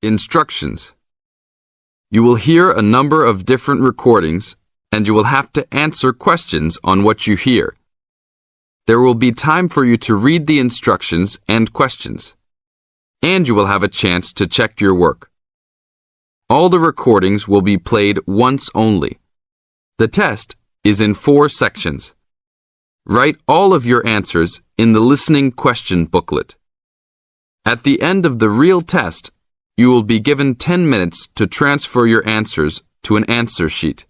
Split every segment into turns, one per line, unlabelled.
Instructions. You will hear a number of different recordings, and you will have to answer questions on what you hear. There will be time for you to read the instructions and questions, and you will have a chance to check your work. All the recordings will be played once only. The test is in 4 sections. Write all of your answers in the listening question booklet. At the end of the real test, you will be given 10 minutes to transfer your answers to an answer sheet.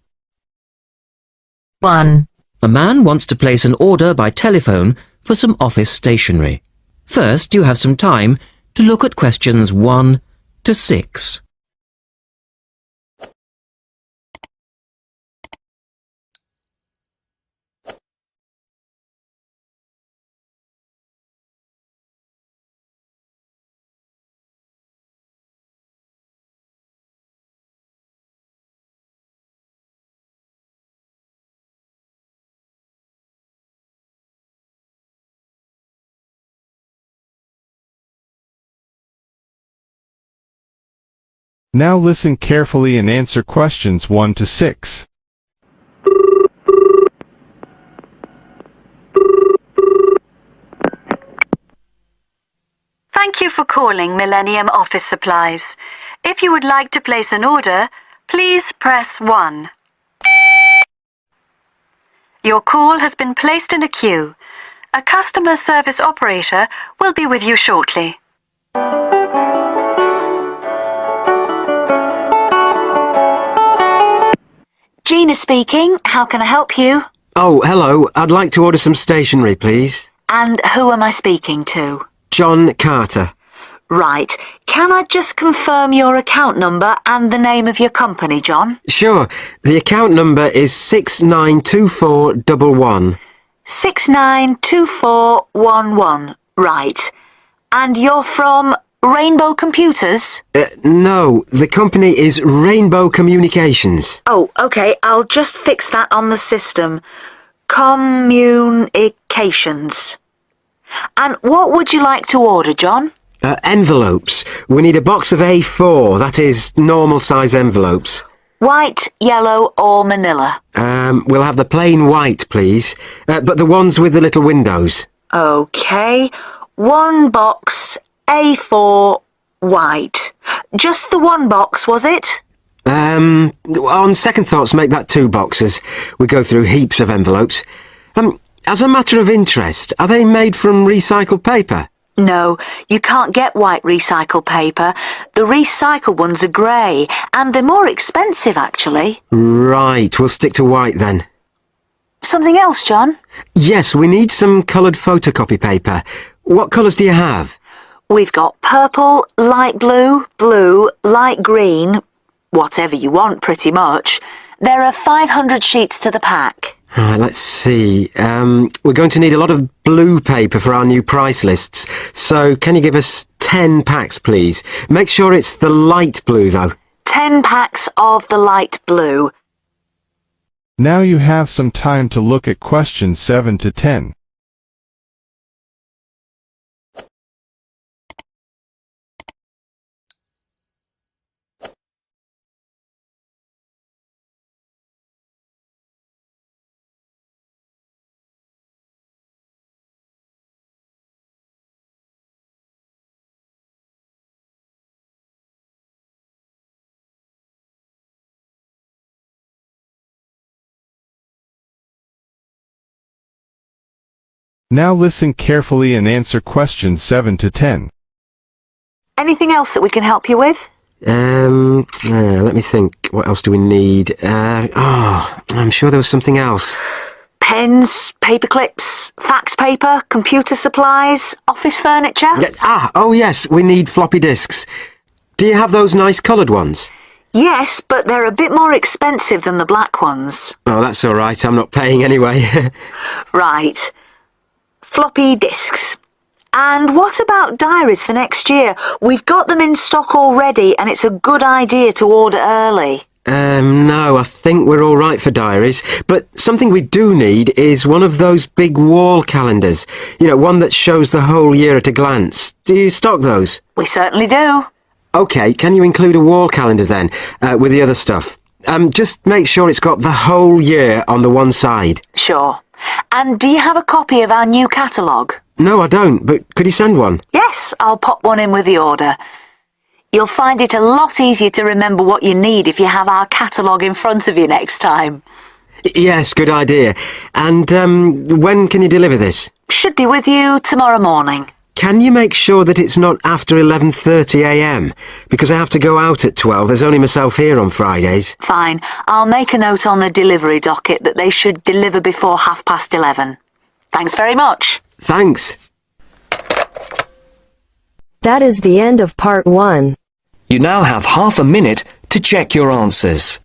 1.
A man wants to place an order by telephone for some office stationery. First, you have some time to look at questions 1 to 6.
Now listen carefully and answer questions 1 to 6.
Thank you for calling Millennium Office Supplies. If you would like to place an order, please press 1. Your call has been placed in a queue. A customer service operator will be with you shortly. Gina speaking. How can I help you?
Oh, hello. I'd like to order some stationery, please.
And who am I speaking to?
John Carter.
Right. Can I just confirm your account number and the name of your company, John?
Sure. The account number is 692411.
692411. Right. And you're from Rainbow Computers?
No, the company is Rainbow Communications.
Oh, okay. I'll just fix that on the system. Communications. And what would you like to order, John?
Envelopes. We need a box of A4, that is, normal size envelopes.
White, yellow or manila?
We'll have the plain white, please, but the ones with the little windows.
Okay. 1 box, A4, white. Just the 1 box, was it?
On second thoughts, make that 2 boxes. We go through heaps of envelopes. As a matter of interest, are they made from recycled paper?
No, you can't get white recycled paper. The recycled ones are grey, and they're more expensive, actually.
Right, we'll stick to white then.
Something else, John?
Yes, we need some coloured photocopy paper. What colours do you have?
We've got purple, light blue, blue, light green, whatever you want, pretty much. There are 500 sheets to the pack.
Right, let's see. We're going to need a lot of blue paper for our new price lists. So can you give us 10 packs, please? Make sure it's the light blue, though.
10 packs of the light blue.
Now you have some time to look at questions 7 to 10. Now listen carefully and answer questions 7 to 10.
Anything else that we can help you with?
Let me think. What else do we need? I'm sure there was something else.
Pens, paper clips, fax paper, computer supplies, office furniture?
Oh yes, we need floppy disks. Do you have those nice coloured ones?
Yes, but they're a bit more expensive than the black ones.
Oh, that's all right. I'm not paying anyway.
Right. Floppy disks. And what about diaries for next year? We've got them in stock already, and it's a good idea to order early.
No, I think we're all right for diaries. But something we do need is one of those big wall calendars. You know, one that shows the whole year at a glance. Do you stock those?
We certainly do.
OK, can you include a wall calendar then, with the other stuff? Just make sure it's got the whole year on the one side.
Sure. And do you have a copy of our new catalogue?
No, I don't, but could you send one?
Yes, I'll pop one in with the order. You'll find it a lot easier to remember what you need if you have our catalogue in front of you next time.
Yes, good idea. And when can you deliver this?
Should be with you tomorrow morning.
Can you make sure that it's not after 11:30 a.m? Because I have to go out at 12. There's only myself here on Fridays.
Fine. I'll make a note on the delivery docket that they should deliver before 11:30. Thanks very much.
Thanks.
That is the end of part 1.
You now have half a minute to check your answers.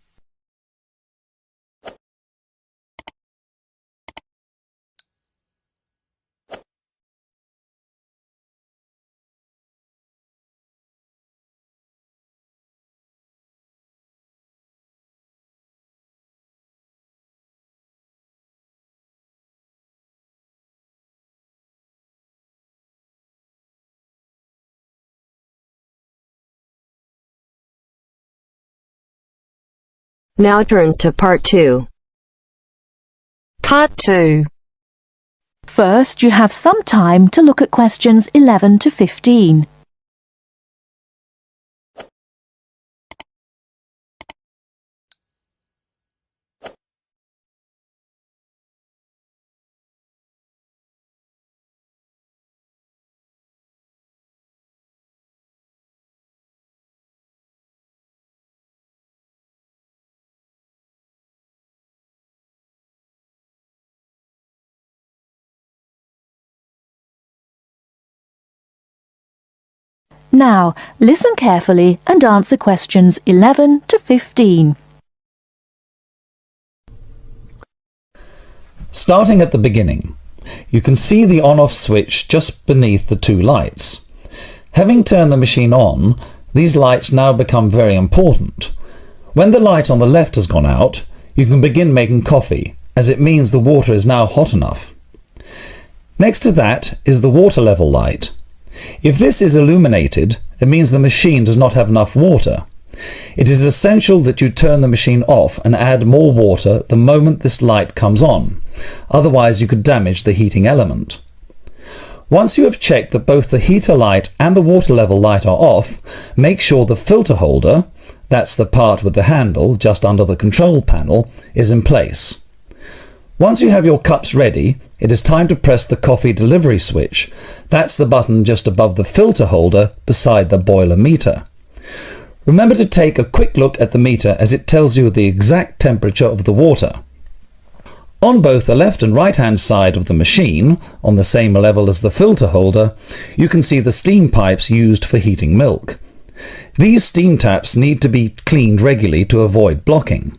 Now turns to part 2.
Part 2. First, you have some time to look at questions 11 to 15. Now, listen carefully and answer questions 11 to 15.
Starting at the beginning, you can see the on-off switch just beneath the two lights. Having turned the machine on, these lights now become very important. When the light on the left has gone out, you can begin making coffee, as it means the water is now hot enough. Next to that is the water level light. If this is illuminated, it means the machine does not have enough water. It is essential that you turn the machine off and add more water the moment this light comes on, otherwise you could damage the heating element. Once you have checked that both the heater light and the water level light are off, make sure the filter holder, that's the part with the handle just under the control panel, is in place. Once you have your cups ready, it is time to press the coffee delivery switch. That's the button just above the filter holder beside the boiler meter. Remember to take a quick look at the meter as it tells you the exact temperature of the water. On both the left and right hand side of the machine, on the same level as the filter holder, you can see the steam pipes used for heating milk. These steam taps need to be cleaned regularly to avoid blocking.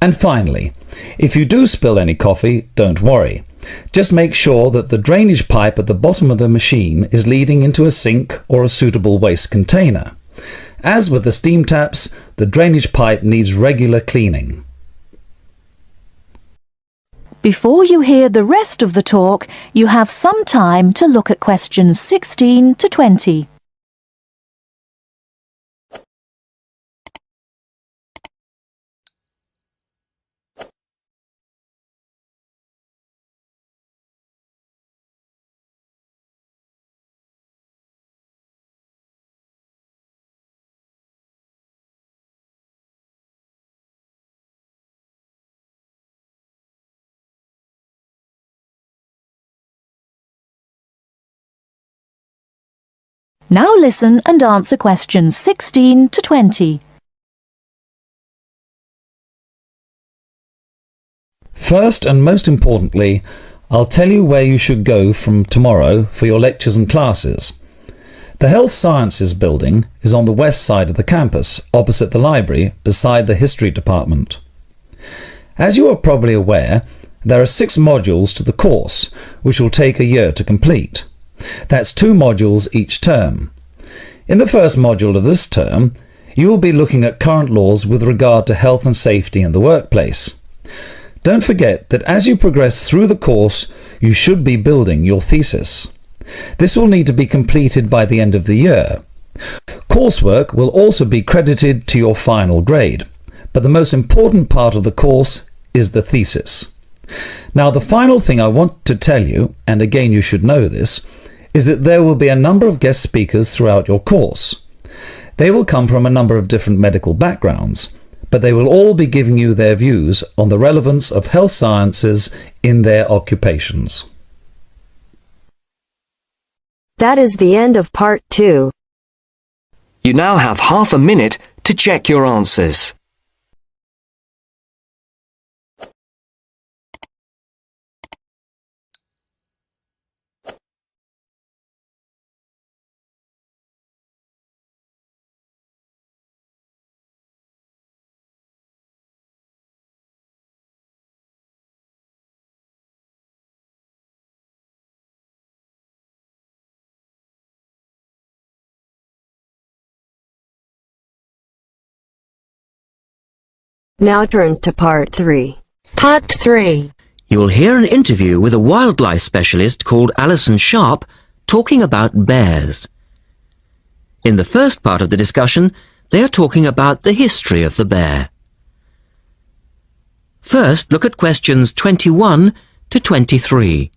And finally, if you do spill any coffee, don't worry. Just make sure that the drainage pipe at the bottom of the machine is leading into a sink or a suitable waste container. As with the steam taps, the drainage pipe needs regular cleaning.
Before you hear the rest of the talk, you have some time to look at questions 16 to 20. Now listen and answer questions 16 to 20.
First and most importantly, I'll tell you where you should go from tomorrow for your lectures and classes. The Health Sciences building is on the west side of the campus, opposite the library, beside the History department. As you are probably aware, there are 6 modules to the course, which will take a year to complete. That's 2 modules each term. In the first module of this term, you will be looking at current laws with regard to health and safety in the workplace. Don't forget that as you progress through the course, you should be building your thesis. This will need to be completed by the end of the year. Coursework will also be credited to your final grade, but the most important part of the course is the thesis. Now, the final thing I want to tell you, and again you should know this, is that there will be a number of guest speakers throughout your course. They will come from a number of different medical backgrounds, but they will all be giving you their views on the relevance of health sciences in their occupations.
That is the end of part 2.
You now have half a minute to check your answers.
Now turns to part 3. Part 3.
You will hear an interview with a wildlife specialist called Alison Sharp talking about bears. In the first part of the discussion, they are talking about the history of the bear. First, look at questions 21 to 23.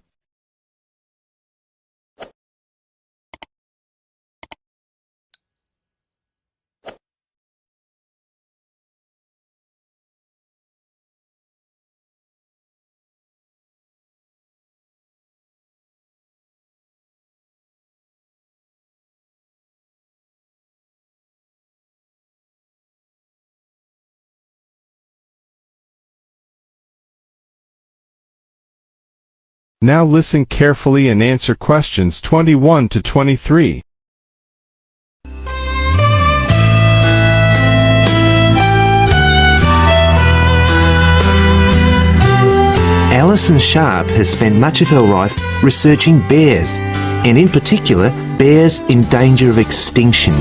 Now listen carefully and answer questions 21 to 23.
Alison Sharp has spent much of her life researching bears, and in particular, bears in danger of extinction.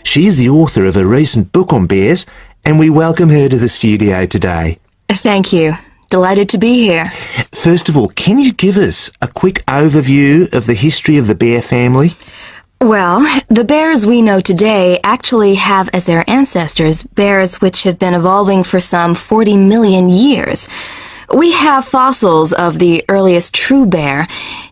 She is the author of a recent book on bears, and we welcome her to the studio today.
Thank you. Delighted to be here.
First of all, can you give us a quick overview of the history of the bear family?
Well, the bears we know today actually have as their ancestors bears which have been evolving for some 40 million years. We have fossils of the earliest true bear,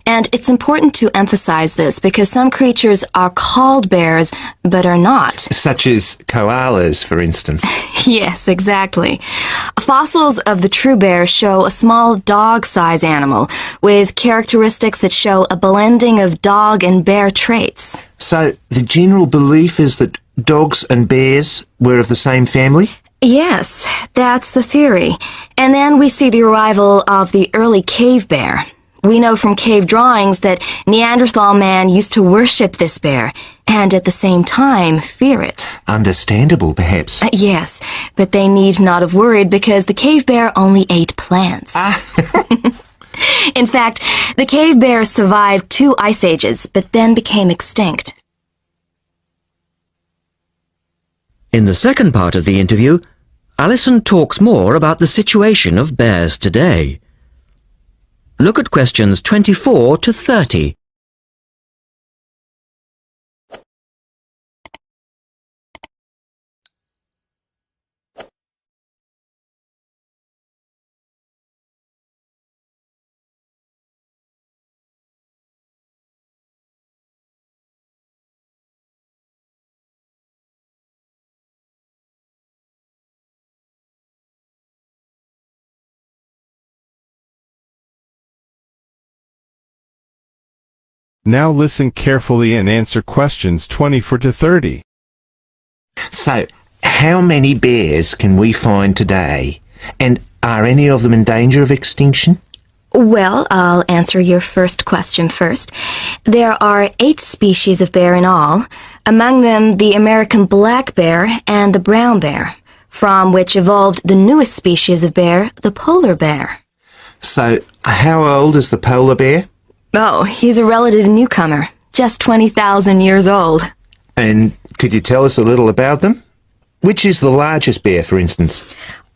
and it's important to emphasize this because some creatures are called bears but are not.
Such as koalas, for instance.
Yes, exactly. Fossils of the true bear show a small dog-size animal with characteristics that show a blending of dog and bear traits.
So the general belief is that dogs and bears were of the same family?
Yes, that's the theory. And then we see the arrival of the early cave bear. We know from cave drawings that Neanderthal man used to worship this bear, and at the same time fear it.
Understandable, perhaps.
Yes, but they need not have worried because the cave bear only ate plants. In fact, the cave bear survived 2 ice ages, but then became extinct.
In the second part of the interview, Alison talks more about the situation of bears today. Look at questions 24 to 30.
Now listen carefully and answer questions 24 to 30.
So, how many bears can we find today? And are any of them in danger of extinction?
Well, I'll answer your first question first. There are 8 species of bear in all, among them the American black bear and the brown bear, from which evolved the newest species of bear, the polar bear.
So, how old is the polar bear?
Oh, he's a relative newcomer, just 20,000 years old.
And could you tell us a little about them? Which is the largest bear, for instance?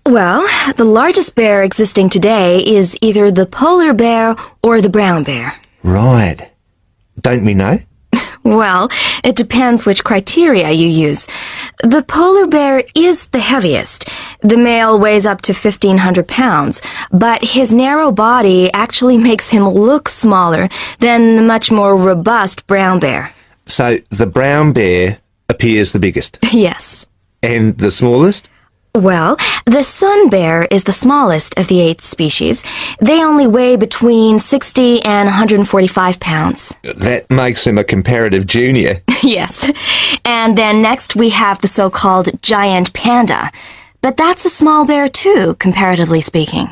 Well, the largest bear existing today is either the polar bear or the brown bear.
Right. Don't we know?
Well, it depends which criteria you use. The polar bear is the heaviest. The male weighs up to 1,500 pounds, but his narrow body actually makes him look smaller than the much more robust brown bear.
So the brown bear appears the biggest.
Yes.
And the smallest?
Well, the sun bear is the smallest of the 8 species. They only weigh between 60 and 145 pounds.
That makes him a comparative junior.
Yes. And then next we have the so-called giant panda. But that's a small bear too, comparatively speaking.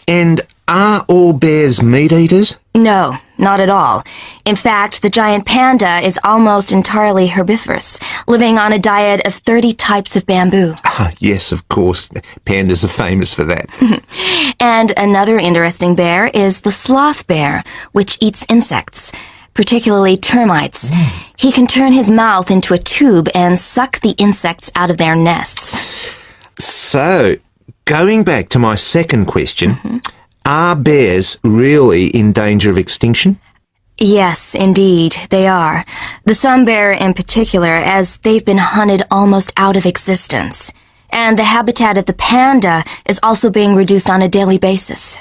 And are all bears meat eaters?
No, not at all. In fact, the giant panda is almost entirely herbivorous, living on a diet of 30 types of bamboo.
Ah, yes, of course. Pandas are famous for that.
And another interesting bear is the sloth bear, which eats insects, particularly termites. He can turn his mouth into a tube and suck the insects out of their nests.
So, going back to my second question, are bears really in danger of extinction?
Yes, indeed, they are. The sun bear in particular, as they've been hunted almost out of existence. And the habitat of the panda is also being reduced on a daily basis.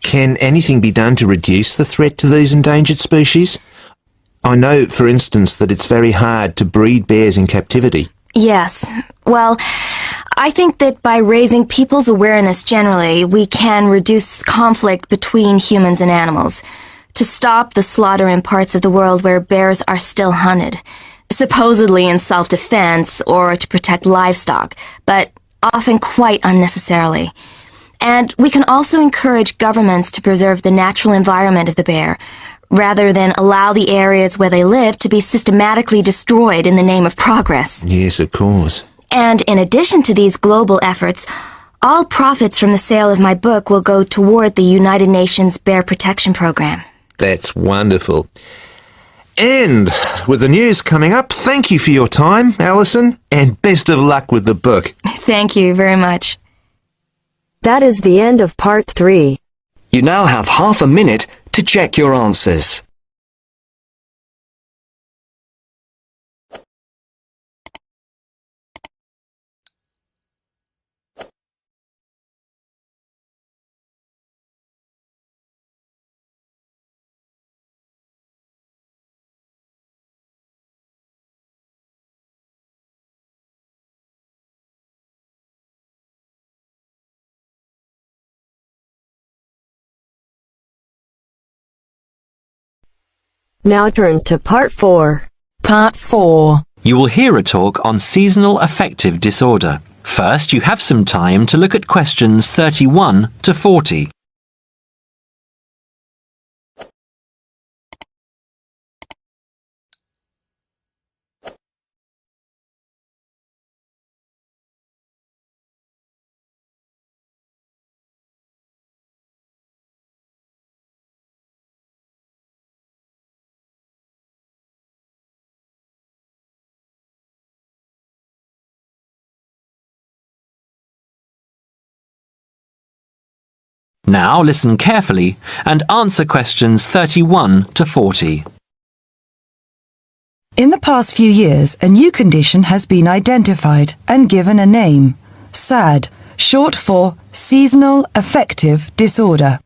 Can anything be done to reduce the threat to these endangered species? I know, for instance, that it's very hard to breed bears in captivity.
Yes. Well, I think that by raising people's awareness generally, we can reduce conflict between humans and animals, to stop the slaughter in parts of the world where bears are still hunted, supposedly in self-defense or to protect livestock, but often quite unnecessarily. And we can also encourage governments to preserve the natural environment of the bear, rather than allow the areas where they live to be systematically destroyed in the name of progress.
Yes, of course.
And in addition to these global efforts, all profits from the sale of my book will go toward the United Nations Bear Protection Program.
That's wonderful. And with the news coming up, thank you for your time, Alison, and best of luck with the book.
Thank you very much.
That is the end of part 3.
You now have half a minute to check your answers.
Now turns to part 4. Part 4.
You will hear a talk on seasonal affective disorder. First, you have some time to look at questions 31 to 40. Now listen carefully and answer questions 31 to 40.
In the past few years, a new condition has been identified and given a name, SAD, short for Seasonal Affective Disorder.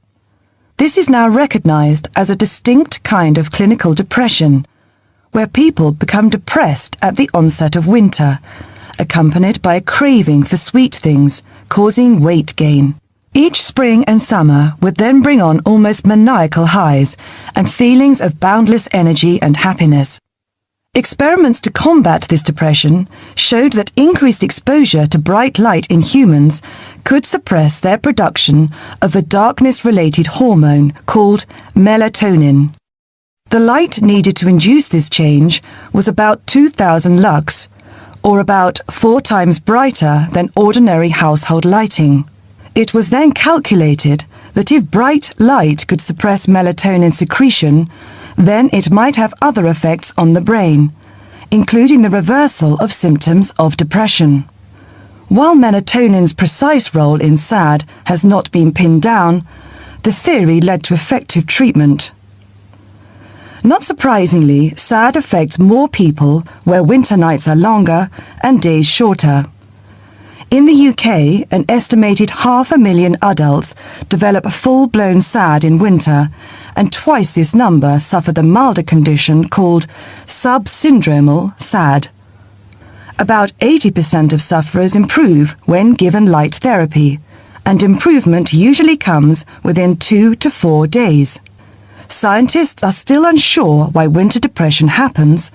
This is now recognized as a distinct kind of clinical depression, where people become depressed at the onset of winter, accompanied by a craving for sweet things, causing weight gain. Each spring and summer would then bring on almost maniacal highs and feelings of boundless energy and happiness. Experiments to combat this depression showed that increased exposure to bright light in humans could suppress their production of a darkness-related hormone called melatonin. The light needed to induce this change was about 2,000 lux, or about 4 times brighter than ordinary household lighting. It was then calculated that if bright light could suppress melatonin secretion, then it might have other effects on the brain, including the reversal of symptoms of depression. While melatonin's precise role in SAD has not been pinned down, the theory led to effective treatment. Not surprisingly, SAD affects more people where winter nights are longer and days shorter. In the UK, an estimated 500,000 adults develop full-blown SAD in winter, and twice this number suffer the milder condition called subsyndromal SAD. About 80% of sufferers improve when given light therapy, and improvement usually comes within 2 to 4 days. Scientists are still unsure why winter depression happens,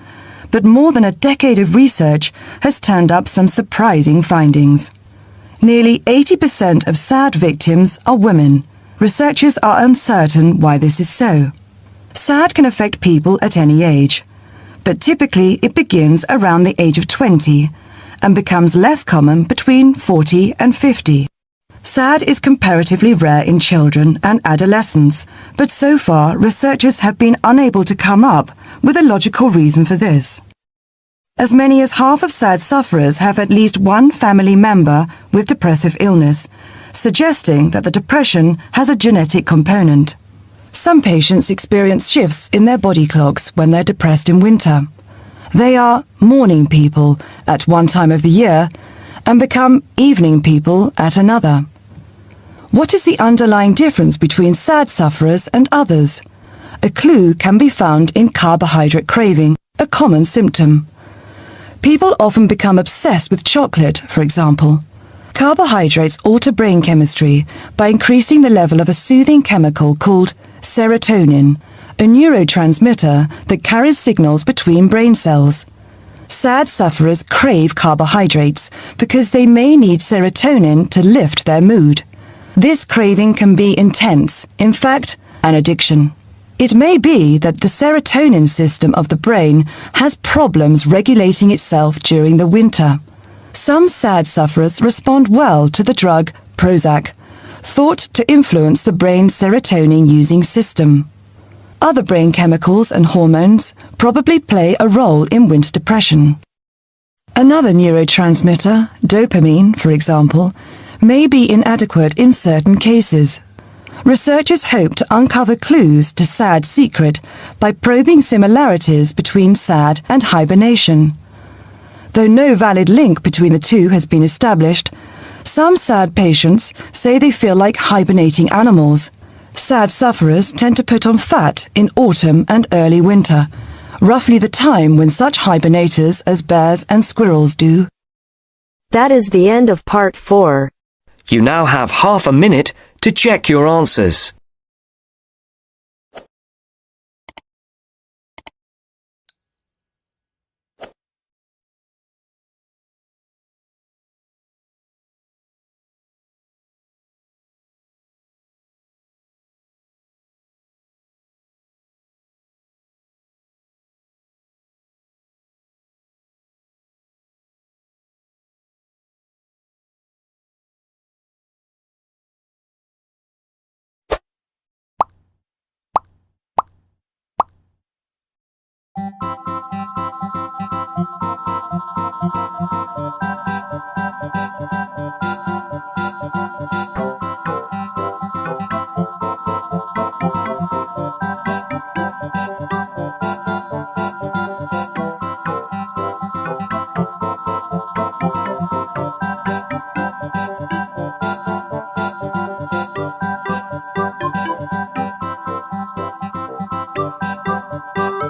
but more than a decade of research has turned up some surprising findings. Nearly 80% of SAD victims are women. Researchers are uncertain why this is so. SAD can affect people at any age, but typically it begins around the age of 20 and becomes less common between 40 and 50. SAD is comparatively rare in children and adolescents, but so far researchers have been unable to come up with a logical reason for this. As many as half of SAD sufferers have at least one family member with depressive illness, suggesting that the depression has a genetic component. Some patients experience shifts in their body clocks when they're depressed in winter. They are morning people at one time of the year and become evening people at another. What is the underlying difference between SAD sufferers and others? A clue can be found in carbohydrate craving, a common symptom. People often become obsessed with chocolate, for example. Carbohydrates alter brain chemistry by increasing the level of a soothing chemical called serotonin, a neurotransmitter that carries signals between brain cells. SAD sufferers crave carbohydrates because they may need serotonin to lift their mood. This craving can be intense, in fact, an addiction. It may be that the serotonin system of the brain has problems regulating itself during the winter. Some SAD sufferers respond well to the drug Prozac, thought to influence the brain's serotonin-using system. Other brain chemicals and hormones probably play a role in winter depression. Another neurotransmitter, dopamine, for example, may be inadequate in certain cases. Researchers hope to uncover clues to SAD's secret by probing similarities between SAD and hibernation. Though no valid link between the two has been established, some SAD patients say they feel like hibernating animals. SAD sufferers tend to put on fat in autumn and early winter, roughly the time when such hibernators as bears and squirrels do.
That is the end of part 4.
You now have half a minute to check your answers.